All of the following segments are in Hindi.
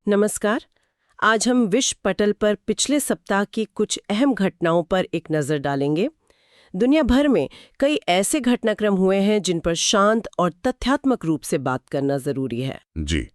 नमस्कार। आज हम विश्व पटल पर पिछले सप्ताह की कुछ अहम घटनाओं पर एक नज़र डालेंगे। दुनिया भर में कई ऐसे घटनाक्रम हुए हैं जिन पर शांत और तथ्यात्मक रूप से बात करना जरूरी है। जी।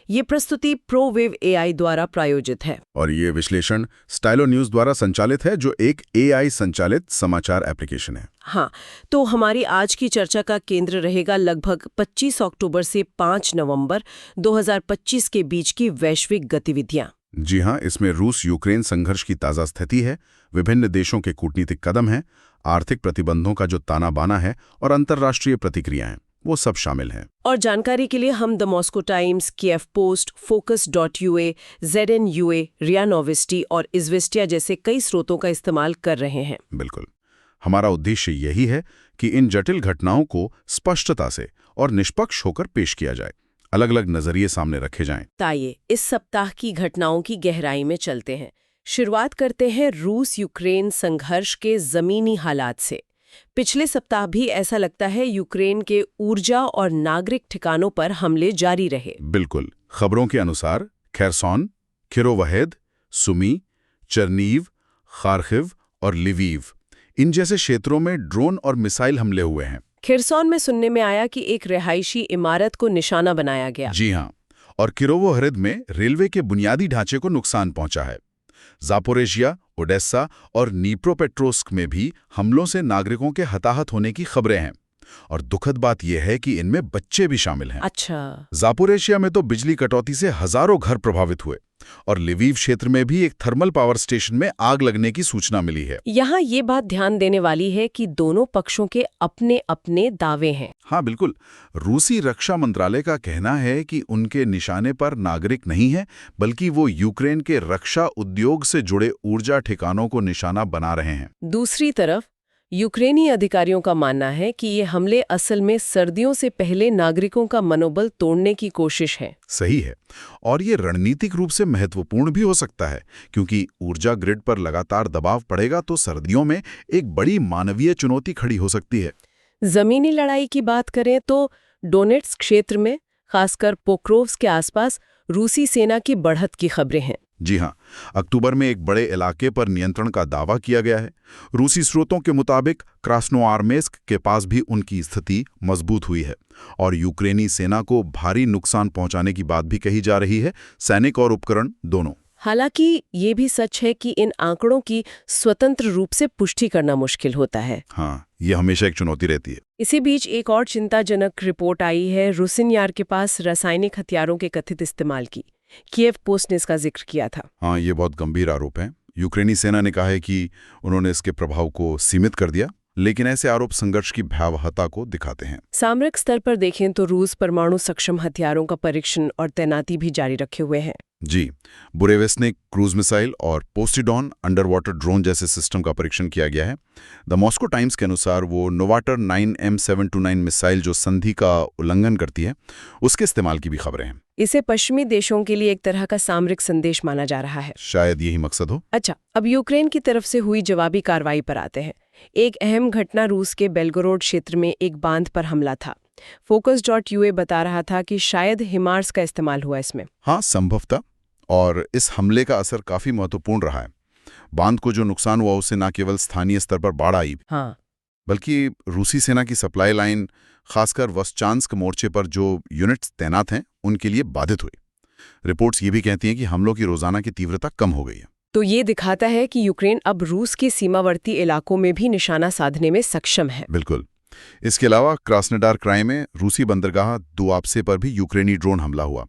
ये प्रस्तुति प्रोवेव एआई द्वारा प्रायोजित है। और ये विश्लेषण स्टाइलो न्यूज द्वारा संचालित है, जो एक एआई संचालित समाचार एप्लीकेशन है। हाँ, तो हमारी आज की चर्चा का केंद्र रहेगा लगभग 25 अक्टूबर से 5 नवंबर 2025 के बीच की वैश्विक गतिविधियां। जी हाँ, इसमें रूस यूक्रेन संघर्ष की ताज़ा स्थिति है, विभिन्न देशों के कूटनीतिक कदम हैं, आर्थिक प्रतिबंधों का जो ताना बाना है और अंतर्राष्ट्रीय प्रतिक्रियाएं, वो सब शामिल हैं। और जानकारी के लिए हम the Moscow Times, Kyiv Post, फोकस.ua, ZNUA, रिया नोविस्टी और इज़वेस्टिया जैसे कई स्रोतों का इस्तेमाल कर रहे हैं। बिल्कुल। हमारा उद्देश्य यही है कि इन जटिल घटनाओं को स्पष्टता से और निष्पक्ष होकर पेश किया जाए, अलग अलग नजरिए सामने रखे जाएं। ताइए इस सप्ताह की घटनाओं की गहराई में चलते हैं। शुरुआत करते हैं रूस यूक्रेन संघर्ष के जमीनी हालात से। पिछले सप्ताह भी ऐसा लगता है यूक्रेन के ऊर्जा और नागरिक ठिकानों पर हमले जारी रहे। बिल्कुल। खबरों के अनुसार खेरसॉन, किरोवहेद, सुमी, चर्नीव, खार्किव और लिवीव, इन जैसे क्षेत्रों में ड्रोन और मिसाइल हमले हुए हैं। खिरसॉन में सुनने में आया कि एक रिहायशी इमारत को निशाना बनाया गया। जी हाँ। और किरोवोहरिद में रेलवे के बुनियादी ढांचे को नुकसान पहुंचा है। जापोरेशिया, ओडेसा और नीप्रोपेट्रोस्क में भी हमलों से नागरिकों के हताहत होने की खबरें हैं। और दुखद बात यह है कि इनमें बच्चे भी शामिल हैं। अच्छा। जापोरेशिया में तो बिजली कटौती से हजारों घर प्रभावित हुए और लिवीव क्षेत्र में भी एक थर्मल पावर स्टेशन में आग लगने की सूचना मिली है। यहाँ ये बात ध्यान देने वाली है कि दोनों पक्षों के अपने अपने दावे हैं। हाँ बिल्कुल। रूसी रक्षा मंत्रालय का कहना है कि उनके निशाने पर नागरिक नहीं है, बल्कि वो यूक्रेन के रक्षा उद्योग से जुड़े ऊर्जा ठिकानों को निशाना बना रहे हैं। दूसरी तरफ यूक्रेनी अधिकारियों का मानना है कि ये हमले असल में सर्दियों से पहले नागरिकों का मनोबल तोड़ने की कोशिश है। सही है। और ये रणनीतिक रूप से महत्वपूर्ण भी हो सकता है, क्योंकि ऊर्जा ग्रिड पर लगातार दबाव पड़ेगा तो सर्दियों में एक बड़ी मानवीय चुनौती खड़ी हो सकती है। जमीनी लड़ाई की बात करें तो डोनेट्स्क क्षेत्र में, खासकर पोक्रोव्स्क के आसपास, रूसी सेना की बढ़त की खबरें हैं। जी हाँ। अक्टूबर में एक बड़े इलाके पर नियंत्रण का दावा किया गया है। रूसी स्रोतों के मुताबिक क्रास्नोआर्मेस्क के पास भी उनकी स्थिति मजबूत हुई है और यूक्रेनी सेना को भारी नुकसान पहुंचाने की बात भी कही जा रही है, सैनिक और उपकरण दोनों। हालांकि ये भी सच है कि इन आंकड़ों की स्वतंत्र रूप से पुष्टि करना मुश्किल होता है। हाँ, ये हमेशा एक चुनौती रहती है। इसी बीच एक और चिंताजनक रिपोर्ट आई है रुसिनयार के पास रासायनिक हथियारों के कथित इस्तेमाल की। कीव पोस्ट ने इसका जिक्र किया था। हाँ, ये बहुत गंभीर आरोप है। यूक्रेनी सेना ने कहा है कि उन्होंने इसके प्रभाव को सीमित कर दिया, लेकिन ऐसे आरोप संघर्ष की भयावहता को दिखाते हैं। सामरिक स्तर पर देखें तो रूस परमाणु सक्षम हथियारों का परीक्षण और तैनाती भी जारी रखे हुए है। जी। बुरेवेस्निक क्रूज मिसाइल और पोस्टिडॉन अंडर वाटर ड्रोन जैसे सिस्टम का परीक्षण किया गया है। द मॉस्को टाइम्स के अनुसार वो नोवाटर 9M729 मिसाइल जो संधि का उल्लंघन करती है, उसके इस्तेमाल की भी खबरें हैं। इसे पश्चिमी देशों के लिए एक तरह का सामरिक संदेश माना जा रहा है। शायद यही मकसद हो। अच्छा, अब यूक्रेन की तरफ से हुई जवाबी कार्रवाई पर आते हैं। एक अहम घटना रूस के बेलगोरोड क्षेत्र में एक बांध पर हमला था। फोकस.ua बता रहा था कि शायद हिमार्स का इस्तेमाल हुआ इसमें। हाँ, संभवतः। और इस हमले का असर काफी महत्वपूर्ण रहा है। बांध को जो नुकसान हुआ उससे न केवल स्थानीय स्तर पर बाढ़ आई, हाँ, बल्कि रूसी सेना की सप्लाई लाइन, खासकर वस्चांस्क मोर्चे पर जो यूनिट्स तैनात हैं, उनके लिए बाधित हुई। रिपोर्ट्स ये भी कहती हैं कि हमलों की रोजाना की तीव्रता कम हो गई है। तो ये दिखाता है कि यूक्रेन अब रूस के सीमावर्ती इलाकों में भी निशाना साधने में सक्षम है। बिल्कुल। इसके अलावा क्रास्नोडार क्राई में रूसी बंदरगाह दुआब्से पर भी यूक्रेनी ड्रोन हमला हुआ।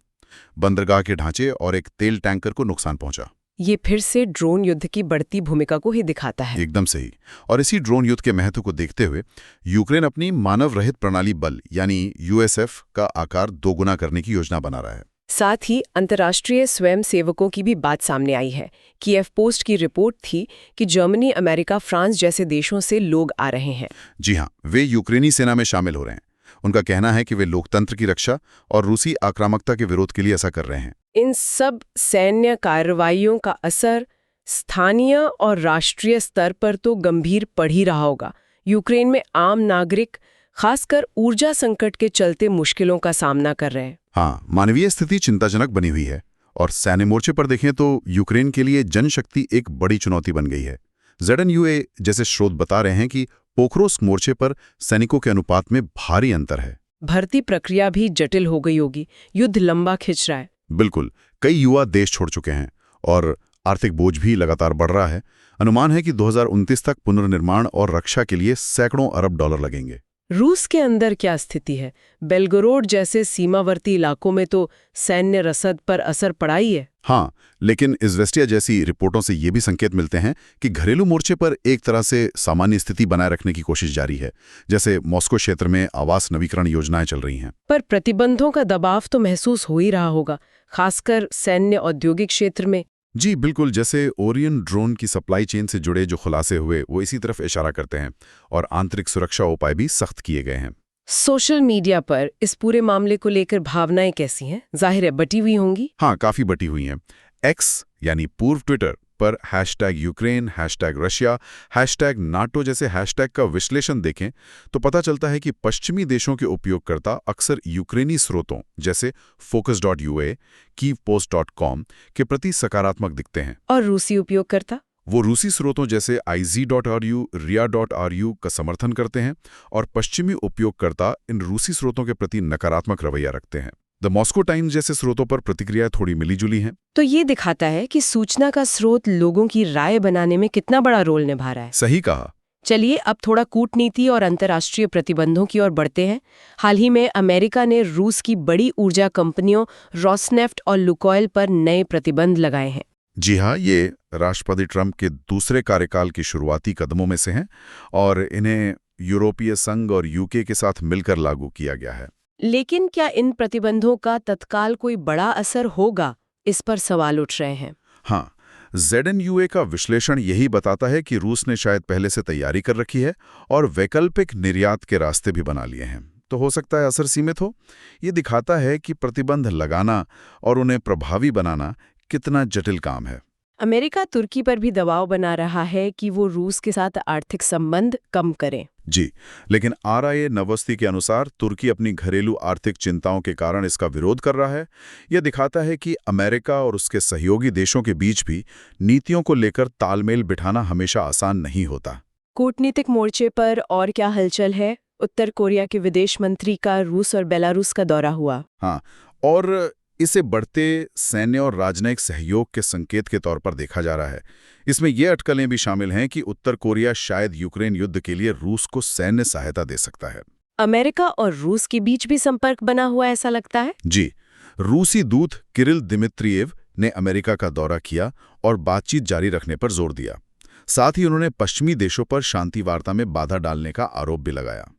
बंदरगाह के ढांचे और एक तेल टैंकर को नुकसान पहुंचा। ये फिर से ड्रोन युद्ध की बढ़ती भूमिका को ही दिखाता है। एकदम सही। और इसी ड्रोन युद्ध के महत्व को देखते हुए यूक्रेन अपनी मानव रहित प्रणाली बल यानी USF का आकार दोगुना करने की योजना बना रहा है। साथ ही अंतर्राष्ट्रीय स्वयंसेवकों की भी बात सामने आई है। कीव पोस्ट की रिपोर्ट थी कि जर्मनी, अमेरिका, फ्रांस जैसे देशों से लोग आ रहे हैं। जी हाँ, वे यूक्रेनी सेना में शामिल हो रहे हैं। उनका कहना है कि वे लोकतंत्र की रक्षा और रूसी आक्रामकता के विरोध के लिए ऐसा कर रहे हैं। इन सब सैन्य कार्रवाइयों का असर स्थानीय और राष्ट्रीय स्तर पर तो गंभीर पड़ ही रहा होगा। यूक्रेन में आम नागरिक खासकर ऊर्जा संकट के चलते मुश्किलों का सामना कर रहे हैं। हाँ, मानवीय स्थिति चिंताजनक बनी हुई है और सैन्य मोर्चे पर देखें तो यूक्रेन के लिए जनशक्ति एक बड़ी चुनौती बन गई है। ZNUA जैसे स्रोत बता रहे हैं कि पोखरोस्क मोर्चे पर सैनिकों के अनुपात में भारी अंतर है। भर्ती प्रक्रिया भी जटिल हो गई होगी, युद्ध लंबा खिंच रहा है। बिल्कुल, कई युवा देश छोड़ चुके हैं और आर्थिक बोझ भी लगातार बढ़ रहा है। अनुमान है कि 2029 तक पुनर्निर्माण और रक्षा के लिए सैकड़ों अरब डॉलर लगेंगे। रूस के अंदर क्या स्थिति है? बेलगोरोड जैसे सीमावर्ती इलाकों में तो सैन्य रसद पर असर पड़ा ही है। हाँ, लेकिन इज़वेस्टिया जैसी रिपोर्टों से ये भी संकेत मिलते हैं कि घरेलू मोर्चे पर एक तरह से सामान्य स्थिति बनाए रखने की कोशिश जारी है। जैसे मॉस्को क्षेत्र में आवास नवीकरण योजनाएं चल रही हैं। पर प्रतिबंधों का दबाव तो महसूस हो ही रहा होगा, खासकर सैन्य औद्योगिक क्षेत्र में। जी बिल्कुल, जैसे ओरियन ड्रोन की सप्लाई चेन से जुड़े जो खुलासे हुए वो इसी तरफ इशारा करते हैं और आंतरिक सुरक्षा उपाय भी सख्त किए गए हैं। सोशल मीडिया पर इस पूरे मामले को लेकर भावनाएं कैसी हैं? जाहिर है बटी हुई होंगी। हाँ, काफी बटी हुई हैं। एक्स यानी पूर्व ट्विटर पर #यूक्रेन, #रशिया, #NATO जैसे हैशटैग का विश्लेषण देखें तो पता चलता है कि पश्चिमी देशों के उपयोगकर्ता अक्सर यूक्रेनी स्रोतों जैसे focus.ua, kivpost.com के प्रति सकारात्मक दिखते हैं। और रूसी उपयोगकर्ता? वो रूसी स्रोतों जैसे iz.ru, ria.ru का समर्थन करते हैं और पश्चिमी उपयोगकर्ता इन रूसी स्रोतों के प्रति नकारात्मक रवैया रखते हैं। द मॉस्को टाइम्स जैसे स्रोतों पर प्रतिक्रिया थोड़ी मिलीजुली हैं। तो ये दिखाता है कि सूचना का स्रोत लोगों की राय बनाने में कितना बड़ा रोल निभा रहा है। सही कहा। चलिए अब थोड़ा कूटनीति और अंतर्राष्ट्रीय प्रतिबंधों की ओर बढ़ते हैं। हाल ही में अमेरिका ने रूस की बड़ी ऊर्जा कंपनियों रोसनेफ्ट और लुकोइल पर नए प्रतिबंध लगाए हैं। जी हाँ, ये राष्ट्रपति ट्रंप के दूसरे कार्यकाल की शुरुआती कदमों में से हैं और इन्हें यूरोपीय संघ और यूके के साथ मिलकर लागू किया गया है। लेकिन क्या इन प्रतिबंधों का तत्काल कोई बड़ा असर होगा? इस पर सवाल उठ रहे हैं। हाँ, ZNUA का विश्लेषण यही बताता है कि रूस ने शायद पहले से तैयारी कर रखी है और वैकल्पिक निर्यात के रास्ते भी बना लिए हैं। तो हो सकता है असर सीमित हो। ये दिखाता है कि प्रतिबंध लगाना और उन्हें प्रभावी बनाना कितना जटिल काम है। अमेरिका तुर्की पर भी दबाव बना रहा है कि वो रूस के साथ आर्थिक संबंध कम करें। जी, लेकिन RIA नवस्ती के अनुसार तुर्की अपनी घरेलू आर्थिक चिंताओं के कारण इसका विरोध कर रहा है। यह दिखाता है कि अमेरिका और उसके सहयोगी देशों के बीच भी नीतियों को लेकर तालमेल बिठाना हमेशा आसान नहीं होता। कूटनीतिक मोर्चे पर और क्या हलचल है? उत्तर कोरिया के विदेश मंत्री का रूस और बेलारूस का दौरा हुआ। हाँ, और इसे बढ़ते सैन्य और राजनयिक सहयोग के संकेत के तौर पर देखा जा रहा है। इसमें ये अटकलें भी शामिल हैं कि उत्तर कोरिया शायद यूक्रेन युद्ध के लिए रूस को सैन्य सहायता दे सकता है। अमेरिका और रूस के बीच भी संपर्क बना हुआ ऐसा लगता है। जी, रूसी दूत किरिल दिमित्रिएव ने अमेरिका का दौरा किया और बातचीत जारी रखने पर जोर दिया। साथ ही उन्होंने पश्चिमी देशों पर शांति वार्ता में बाधा डालने का आरोप भी लगाया।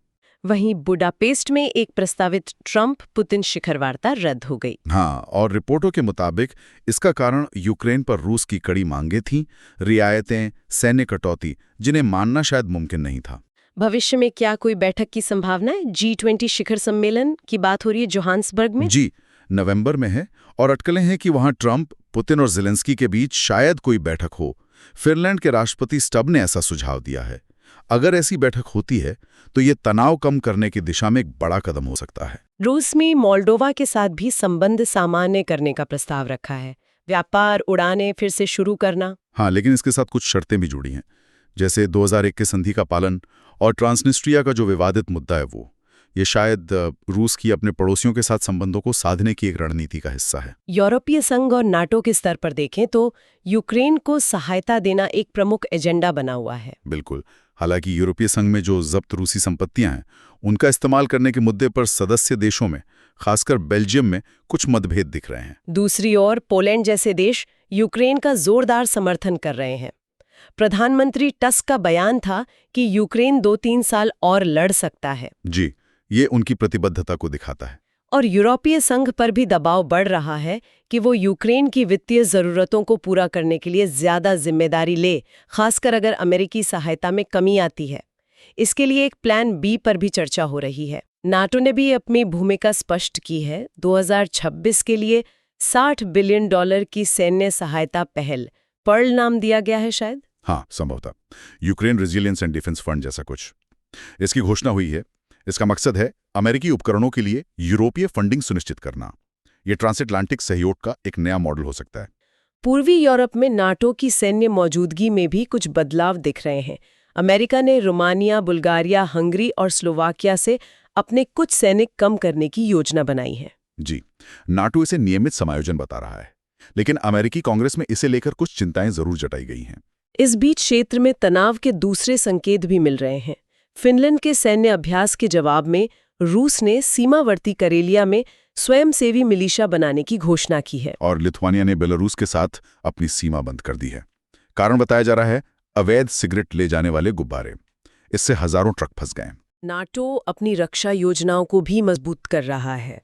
वहीं बुडापेस्ट में एक प्रस्तावित ट्रंप-पुतिन शिखर वार्ता रद्द हो गई। हाँ, और रिपोर्टों के मुताबिक इसका कारण यूक्रेन पर रूस की कड़ी मांगें थीं, रियायतें, सैन्य कटौती, जिन्हें मानना शायद मुमकिन नहीं था। भविष्य में क्या कोई बैठक की संभावना है? G20 शिखर सम्मेलन की बात हो रही है जोहान्सबर्ग में। जी, नवंबर में है और अटकलें हैं कि वहां ट्रंप, पुतिन और ज़ेलेंस्की के बीच शायद कोई बैठक हो। फिनलैंड के राष्ट्रपति स्टब ने ऐसा सुझाव दिया है। अगर ऐसी बैठक होती है तो ये तनाव कम करने की दिशा में एक बड़ा कदम हो सकता है। रूस में मोल्डोवा के साथ भी संबंध सामान्य करने का प्रस्ताव रखा है। व्यापार उड़ानें फिर से शुरू करना। हाँ, लेकिन इसके साथ कुछ शर्तें भी जुड़ी हैं, जैसे 2001 के संधि का पालन और ट्रांसनिस्ट्रिया का जो विवादित मुद्दा है वो। ये शायद रूस की अपने पड़ोसियों के साथ संबंधों को साधने की एक रणनीति का हिस्सा है। यूरोपीय संघ और नाटो के स्तर पर देखें तो यूक्रेन को सहायता देना एक प्रमुख एजेंडा बना हुआ है। बिल्कुल, हालांकि यूरोपीय संघ में जो जब्त रूसी संपत्तियां हैं उनका इस्तेमाल करने के मुद्दे पर सदस्य देशों में, खासकर बेल्जियम में, कुछ मतभेद दिख रहे हैं। दूसरी ओर पोलैंड जैसे देश यूक्रेन का जोरदार समर्थन कर रहे हैं। प्रधानमंत्री टस्क का बयान था कि यूक्रेन 2-3 साल और लड़ सकता है। जी, ये उनकी प्रतिबद्धता को दिखाता है। और यूरोपीय संघ पर भी दबाव बढ़ रहा है कि वो यूक्रेन की वित्तीय जरूरतों को पूरा करने के लिए ज्यादा जिम्मेदारी ले, खासकर अगर अमेरिकी सहायता में कमी आती है। इसके लिए एक प्लान बी पर भी चर्चा हो रही है। नाटो ने भी अपनी भूमिका स्पष्ट की है। 2026 के लिए $60 बिलियन की सैन्य सहायता पहल, पर्ल नाम दिया गया है शायद। हाँ, संभवतः Ukraine resilience and defence fund जैसा कुछ। इसकी घोषणा हुई है। इसका मकसद है अमेरिकी उपकरणों के लिए यूरोपीय फंडिंग सुनिश्चित करना। ये ट्रांसएटलांटिक सहयोग का एक नया मॉडल हो सकता है। पूर्वी यूरोप में नाटो की सैन्य मौजूदगी में भी कुछ बदलाव दिख रहे हैं। अमेरिका ने रोमानिया, बुल्गारिया, हंगरी और स्लोवाकिया से अपने कुछ सैनिक कम करने की योजना बनाई है। जी, नाटो इसे नियमित समायोजन बता रहा है, लेकिन अमेरिकी कांग्रेस में इसे लेकर कुछ चिंताएं जरूर जताई गई हैं। इस बीच क्षेत्र में तनाव के दूसरे संकेत भी मिल रहे हैं। फिनलैंड के सैन्य अभ्यास के जवाब में रूस ने सीमावर्ती करेलिया में स्वयंसेवी मिलिशिया बनाने की घोषणा की है। और लिथुआनिया ने बेलारूस के साथ अपनी सीमा बंद कर दी है। कारण बताया जा रहा है अवैध सिगरेट ले जाने वाले गुब्बारे। इससे हजारों ट्रक फंस गए। नाटो अपनी रक्षा योजनाओं को भी मजबूत कर रहा है।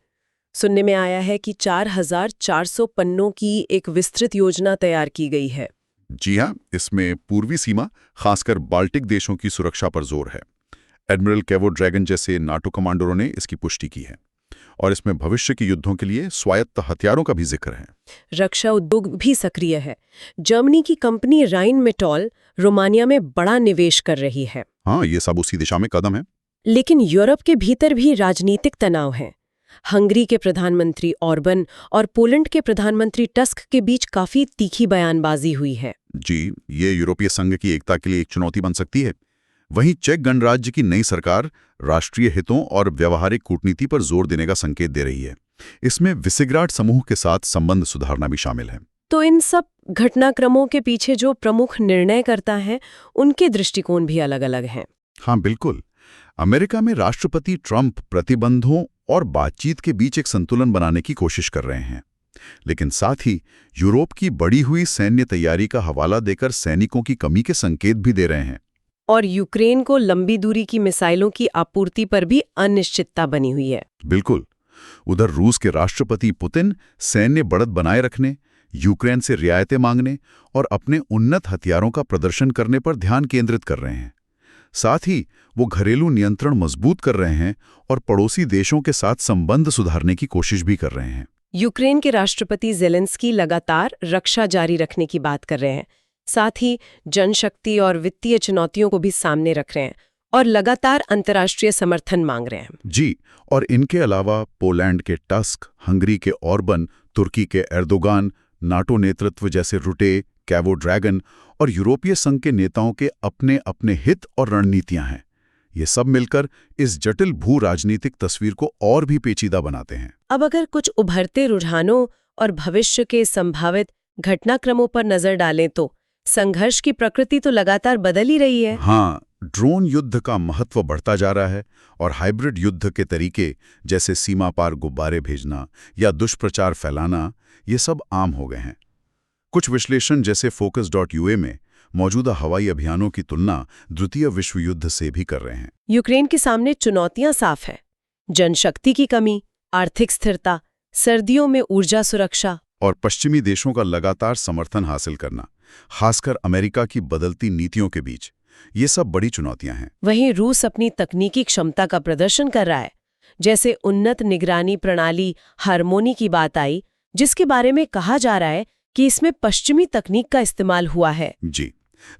सुनने में आया है कि 4,400 पन्नों की एक विस्तृत योजना तैयार की गई है। जी हाँ, इसमें पूर्वी सीमा, खासकर बाल्टिक देशों की सुरक्षा पर जोर है। एडमिरल कैवो ड्रैगन जैसे नाटो कमांडरों ने इसकी पुष्टि की है और इसमें भविष्य के युद्धों के लिए स्वायत्त हथियारों का भी जिक्र है। रक्षा उद्योग भी सक्रिय है। जर्मनी की कंपनी राइन मेटॉल रोमानिया में बड़ा निवेश कर रही है। हाँ, ये सब उसी दिशा में कदम है। लेकिन यूरोप के भीतर भी राजनीतिक तनाव है। हंगरी के प्रधानमंत्री ऑर्बन और पोलैंड के प्रधानमंत्री टस्क के बीच काफी तीखी बयानबाजी हुई है। जी, ये यूरोपीय संघ की एकता के लिए एक चुनौती बन सकती है। वहीं चेक गणराज्य की नई सरकार राष्ट्रीय हितों और व्यावहारिक कूटनीति पर जोर देने का संकेत दे रही है। इसमें विसेग्राड समूह के साथ संबंध सुधारना भी शामिल है। तो इन सब घटनाक्रमों के पीछे जो प्रमुख निर्णय करता है, उनके दृष्टिकोण भी अलग-अलग हैं। हाँ, बिल्कुल। अमेरिका में राष्ट्रपति ट्रंप प्रतिबंधों और बातचीत के बीच एक संतुलन बनाने की कोशिश कर रहे हैं, लेकिन साथ ही यूरोप की बढ़ी हुई सैन्य तैयारी का हवाला देकर सैनिकों की कमी के संकेत भी दे रहे हैं। और यूक्रेन को लंबी दूरी की मिसाइलों की आपूर्ति पर भी अनिश्चितता बनी हुई है। बिल्कुल। उधर रूस के राष्ट्रपति पुतिन सैन्य बढ़त बनाए रखने, यूक्रेन से रियायतें मांगने और अपने उन्नत हथियारों का प्रदर्शन करने पर ध्यान केंद्रित कर रहे हैं। साथ ही वो घरेलू नियंत्रण मजबूत कर रहे हैं और पड़ोसी देशों के साथ संबंध सुधारने की कोशिश भी कर रहे हैं। यूक्रेन के राष्ट्रपति ज़ेलेंस्की लगातार रक्षा जारी रखने की बात कर रहे हैं, साथ ही जनशक्ति और वित्तीय चुनौतियों को भी सामने रख रहे हैं और लगातार अंतर्राष्ट्रीय समर्थन मांग रहे हैं। जी, और इनके अलावा पोलैंड के टस्क, हंगरी के ऑर्बन, तुर्की के एर्दोगान, नाटो नेतृत्व जैसे रुटे, कैवो ड्रैगन और यूरोपीय संघ के नेताओं के अपने अपने हित और रणनीतियां हैं। ये सब मिलकर इस जटिल भू राजनीतिक तस्वीर को और भी पेचीदा बनाते हैं। अब अगर कुछ उभरते रुझानों और भविष्य के संभावित घटनाक्रमों पर नजर डालें तो संघर्ष की प्रकृति तो लगातार बदल ही रही है। हाँ, ड्रोन युद्ध का महत्व बढ़ता जा रहा है और हाइब्रिड युद्ध के तरीके जैसे सीमा पार गुब्बारे भेजना या दुष्प्रचार फैलाना, ये सब आम हो गए हैं। कुछ विश्लेषण जैसे Focus.ua में मौजूदा हवाई अभियानों की तुलना द्वितीय विश्व युद्ध से भी कर रहे हैं। यूक्रेन के सामने चुनौतियां साफ है। जनशक्ति की कमी, आर्थिक स्थिरता, सर्दियों में ऊर्जा सुरक्षा और पश्चिमी देशों का लगातार समर्थन हासिल करना, खासकर अमेरिका की बदलती नीतियों के बीच, ये सब बड़ी चुनौतियां हैं। वहीं रूस अपनी तकनीकी क्षमता का प्रदर्शन कर रहा है। जैसे उन्नत निगरानी प्रणाली हार्मोनी की बात आई, जिसके बारे में कहा जा रहा है कि इसमें पश्चिमी तकनीक का इस्तेमाल हुआ है। जी,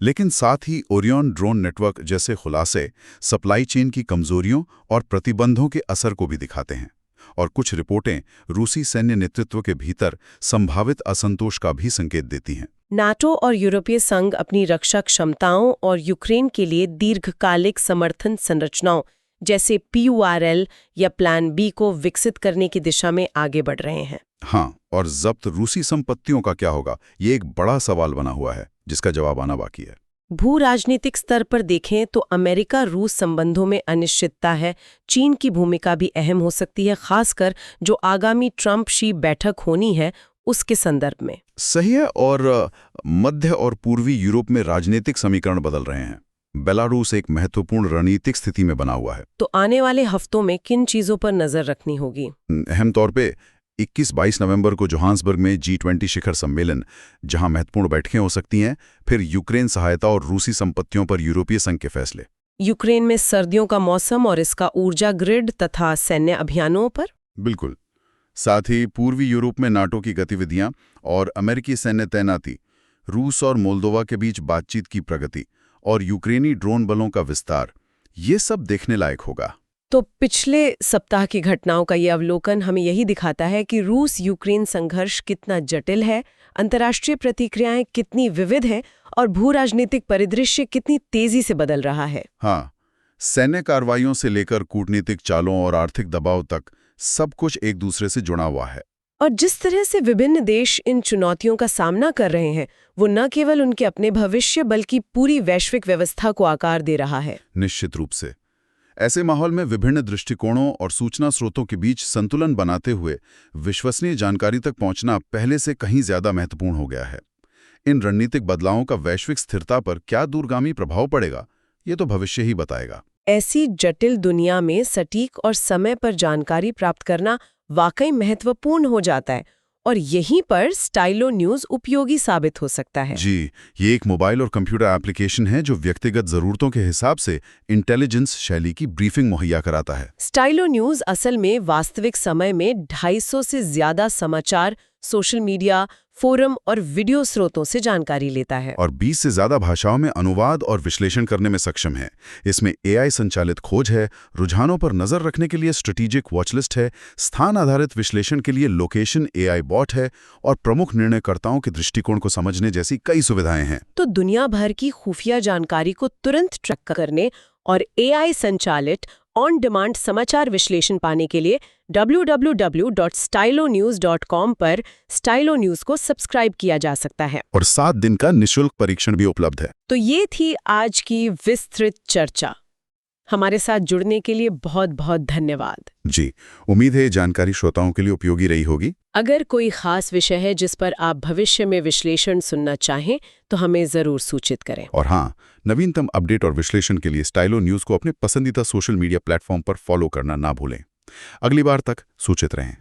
लेकिन साथ ही ओरियन ड्रोन नेटवर्क जैसे खुलासे सप्लाई चेन की कमजोरियों और प्रतिबंधों के असर को भी दिखाते हैं। और कुछ रिपोर्टें रूसी सैन्य नेतृत्व के भीतर संभावित असंतोष का भी संकेत देती हैं। नाटो और यूरोपीय संघ अपनी रक्षा क्षमताओं और यूक्रेन के लिए दीर्घकालिक समर्थन संरचनाओं जैसे PURL या प्लान बी को विकसित करने की दिशा में आगे बढ़ रहे हैं। हाँ, और जब्त रूसी संपत्तियों का क्या होगा, ये एक बड़ा सवाल बना हुआ है जिसका जवाब आना बाकी है। भू राजनीतिक स्तर पर देखें तो अमेरिका रूस संबंधों में अनिश्चितता है। चीन की भूमिका भी अहम हो सकती है, खासकर जो आगामी ट्रंप शी बैठक होनी है उसके संदर्भ में। सही है। और मध्य और पूर्वी यूरोप में राजनीतिक समीकरण बदल रहे हैं। बेलारूस एक महत्वपूर्ण रणनीतिक स्थिति में बना हुआ है। तो आने वाले हफ्तों में किन चीजों पर नजर रखनी होगी? अहम तौर पे 21-22 नवंबर को जोहान्सबर्ग में G20 शिखर सम्मेलन, जहां महत्वपूर्ण बैठकें हो सकती हैं। फिर यूक्रेन सहायता और रूसी संपत्तियों पर यूरोपीय संघ के फैसले। यूक्रेन में सर्दियों का मौसम और इसका ऊर्जा ग्रिड तथा सैन्य अभियानों पर। बिल्कुल। साथ ही पूर्वी यूरोप में नाटो की गतिविधियां और अमेरिकी सैन्य तैनाती, रूस और मोल्दोवा के बीच बातचीत की प्रगति और यूक्रेनी ड्रोन बलों का विस्तार, ये सब देखने लायक होगा। तो पिछले सप्ताह की घटनाओं का ये अवलोकन हमें यही दिखाता है कि रूस यूक्रेन संघर्ष कितना जटिल है, अंतर्राष्ट्रीय प्रतिक्रियाएं कितनी विविध हैं और भू-राजनीतिक परिदृश्य कितनी तेजी से बदल रहा है। हाँ, सैन्य कार्रवाइयों से लेकर कूटनीतिक चालों और आर्थिक दबाव तक सब कुछ एक दूसरे से जुड़ा हुआ है। और जिस तरह से विभिन्न देश इन चुनौतियों का सामना कर रहे हैं, वो न केवल उनके अपने भविष्य बल्कि पूरी वैश्विक व्यवस्था को आकार दे रहा है। निश्चित रूप से ऐसे माहौल में विभिन्न दृष्टिकोणों और सूचना स्रोतों के बीच संतुलन बनाते हुए विश्वसनीय जानकारी तक पहुंचना पहले से कहीं ज्यादा महत्वपूर्ण हो गया है। इन रणनीतिक बदलावों का वैश्विक स्थिरता पर क्या दूरगामी प्रभाव पड़ेगा, ये तो भविष्य ही बताएगा। ऐसी जटिल दुनिया में सटीक और समय पर जानकारी प्राप्त करना वाकई महत्वपूर्ण हो जाता है और यहीं पर स्टाइलो न्यूज़ उपयोगी साबित हो सकता है। जी, ये एक मोबाइल और कंप्यूटर एप्लीकेशन है जो व्यक्तिगत जरूरतों के हिसाब से इंटेलिजेंस शैली की ब्रीफिंग मुहैया कराता है। स्टाइलो न्यूज़ असल में वास्तविक समय में 250 से ज्यादा समाचार, सोशल मीडिया, फोरम और वीडियो स्रोतों से जानकारी लेता है और 20 से ज्यादा भाषाओं में अनुवाद और विश्लेषण करने में सक्षम है। इसमें AI संचालित खोज है, रुझानों पर नजर रखने के लिए स्ट्रेटेजिक वॉचलिस्ट है, स्थान आधारित विश्लेषण के लिए लोकेशन AI बॉट है और प्रमुख निर्णयकर्ताओं के दृष्टिकोण को समझने जैसी कई सुविधाएं हैं। तो दुनिया भर की खुफिया जानकारी को तुरंत ट्रैक करने और AI संचालित ऑन डिमांड समाचार विश्लेषण पाने के लिए www.stylonews.com पर स्टाइलो न्यूज़ को सब्सक्राइब किया जा सकता है और 7 दिन का निःशुल्क परीक्षण भी उपलब्ध है। तो ये थी आज की विस्तृत चर्चा। हमारे साथ जुड़ने के लिए बहुत बहुत धन्यवाद। जी, उम्मीद है ये जानकारी श्रोताओं के लिए उपयोगी रही होगी। अगर कोई खास विषय है जिस पर आप भविष्य में विश्लेषण सुनना चाहें तो हमें जरूर सूचित करें। और हाँ, नवीनतम अपडेट और विश्लेषण के लिए स्टाइलो न्यूज़ को अपने पसंदीदा सोशल मीडिया प्लेटफॉर्म पर फॉलो करना ना भूलें। अगली बार तक सूचित रहें।